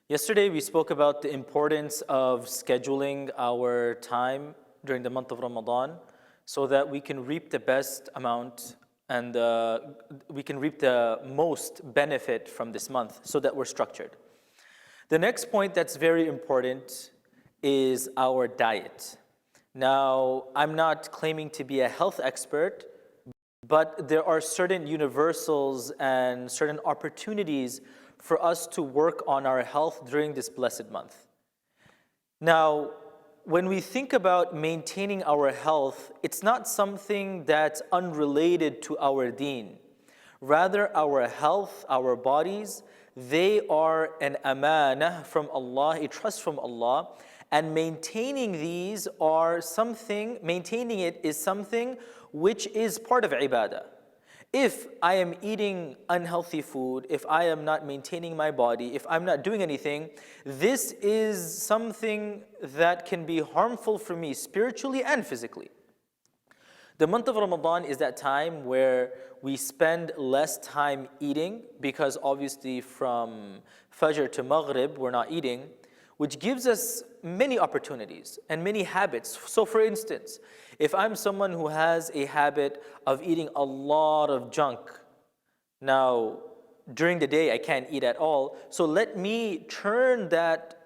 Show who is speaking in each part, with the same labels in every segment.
Speaker 1: Yesterday we spoke about the importance of scheduling our time during the month of Ramadan so that we can reap the best amount and we can reap the most benefit from this month so that we're structured. The next point that's very important is our diet. Now, I'm not claiming to be a health expert, but there are certain universals and certain opportunities for us to work on our health during this blessed month. Now, when we think about maintaining our health, it's not something that's unrelated to our deen. Rather, our health, our bodies, they are an amanah from Allah, a trust from Allah, and maintaining it is something which is part of ibadah. If I am eating unhealthy food, if I am not maintaining my body, if I'm not doing anything, this is something that can be harmful for me spiritually and physically. The month of Ramadan is that time where we spend less time eating because obviously from Fajr to Maghrib we're not eating, which gives us many opportunities and many habits. So for instance, if I'm someone who has a habit of eating a lot of junk, now during the day I can't eat at all, so let me turn that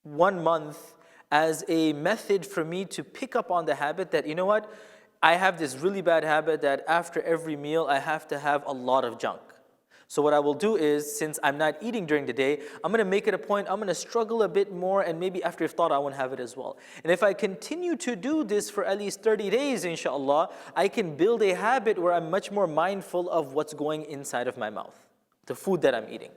Speaker 1: 1 month as a method for me to pick up on the habit that, you know what, I have this really bad habit that after every meal I have to have a lot of junk. So what I will do is, since I'm not eating during the day, I'm going to make it a point, I'm going to struggle a bit more, and maybe after iftar I won't have it as well. And if I continue to do this for at least 30 days, inshallah, I can build a habit where I'm much more mindful of what's going inside of my mouth, the food that I'm eating.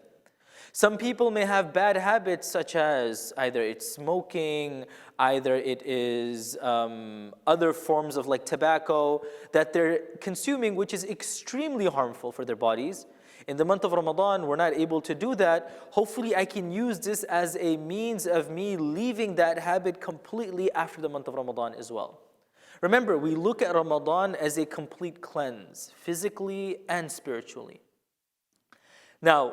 Speaker 1: Some people may have bad habits such as either it's smoking, either it is other forms of like tobacco that they're consuming, which is extremely harmful for their bodies. In the month of Ramadan, we're not able to do that. Hopefully, I can use this as a means of me leaving that habit completely after the month of Ramadan as well. Remember, we look at Ramadan as a complete cleanse, physically and spiritually. Now,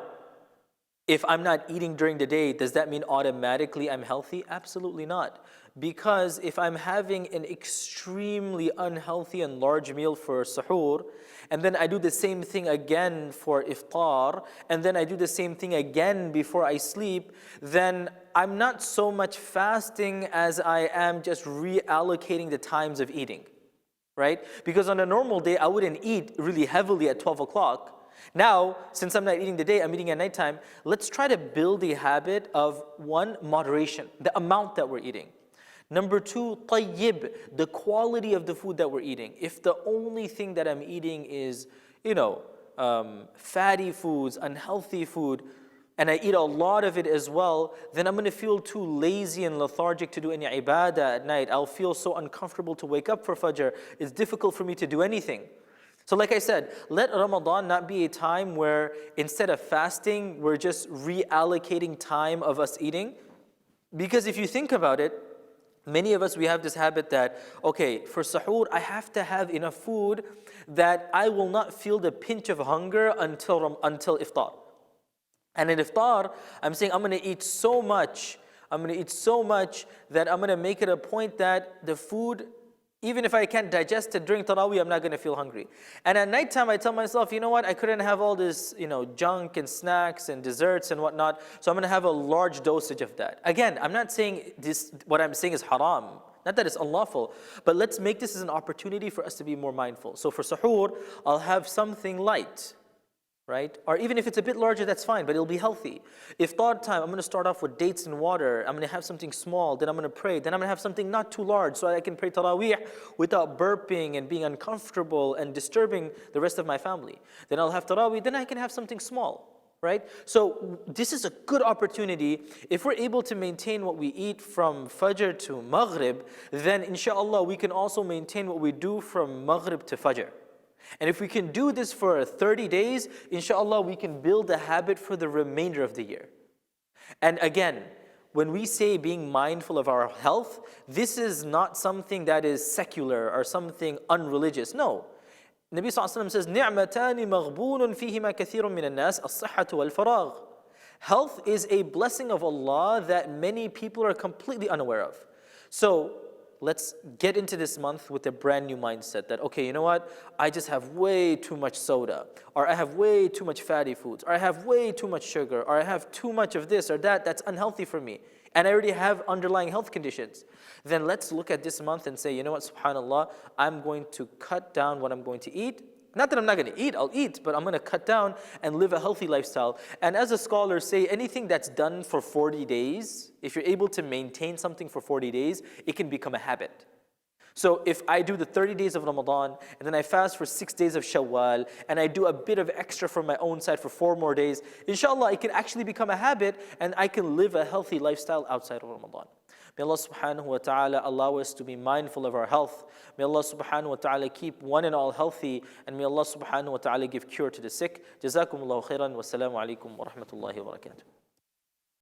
Speaker 1: if I'm not eating during the day, does that mean automatically I'm healthy? Absolutely not. Because if I'm having an extremely unhealthy and large meal for suhoor, and then I do the same thing again for iftar, and then I do the same thing again before I sleep, then I'm not so much fasting as I am just reallocating the times of eating, right? Because on a normal day, I wouldn't eat really heavily at 12 o'clock. Now, since I'm not eating the day, I'm eating at nighttime, let's try to build a habit of 1, moderation, the amount that we're eating. Number 2, tayyib, the quality of the food that we're eating. If the only thing that I'm eating is, fatty foods, unhealthy food, and I eat a lot of it as well, then I'm going to feel too lazy and lethargic to do any ibadah at night. I'll feel so uncomfortable to wake up for Fajr. It's difficult for me to do anything. So like I said, let Ramadan not be a time where instead of fasting, we're just reallocating time of us eating. Because if you think about it, many of us, we have this habit that, okay, for suhoor, I have to have enough food that I will not feel the pinch of hunger until iftar. And in iftar, I'm saying I'm going to eat so much that I'm going to make it a point that the food, even if I can't digest it during Taraweeh, I'm not going to feel hungry. And at nighttime, I tell myself, you know what, I couldn't have all this, junk and snacks and desserts and whatnot, so I'm going to have a large dosage of that. Again, I'm not saying this, what I'm saying is haram. Not that it's unlawful, but let's make this as an opportunity for us to be more mindful. So for suhoor, I'll have something light, right? Or even if it's a bit larger, that's fine, but it'll be healthy. Iftar time, I'm going to start off with dates and water. I'm going to have something small, then I'm going to pray. Then I'm going to have something not too large so I can pray Taraweeh without burping and being uncomfortable and disturbing the rest of my family. Then I'll have Taraweeh, then I can have something small, right? So this is a good opportunity. If we're able to maintain what we eat from Fajr to Maghrib, then inshallah we can also maintain what we do from Maghrib to Fajr. And if we can do this for 30 days, inshallah, we can build a habit for the remainder of the year. And again, when we say being mindful of our health, this is not something that is secular or something unreligious. No. Nabi sallallahu alaihi wasallam says, "Ni'matani maghbunun fihima kathirun min an-nas, as-sihhatu wal-faragh." Health is a blessing of Allah that many people are completely unaware of. So let's get into this month with a brand new mindset that, okay, you know what? I just have way too much soda, or I have way too much fatty foods, or I have way too much sugar, or I have too much of this or that that's unhealthy for me, and I already have underlying health conditions. Then let's look at this month and say, you know what, subhanAllah, I'm going to cut down what I'm going to eat. Not that I'm not going to eat, I'll eat, but I'm going to cut down and live a healthy lifestyle. And as the scholars say, anything that's done for 40 days, if you're able to maintain something for 40 days, it can become a habit. So if I do the 30 days of Ramadan, and then I fast for 6 days of Shawwal, and I do a bit of extra from my own side for 4 more days, inshallah, it can actually become a habit, and I can live a healthy lifestyle outside of Ramadan. May Allah subhanahu wa ta'ala allow us to be mindful of our health. May Allah subhanahu wa ta'ala keep one and all healthy. And may Allah subhanahu wa ta'ala give cure to the sick. Jazakumullahu khairan. Wassalamu alaikum wa rahmatullahi wa barakatuh.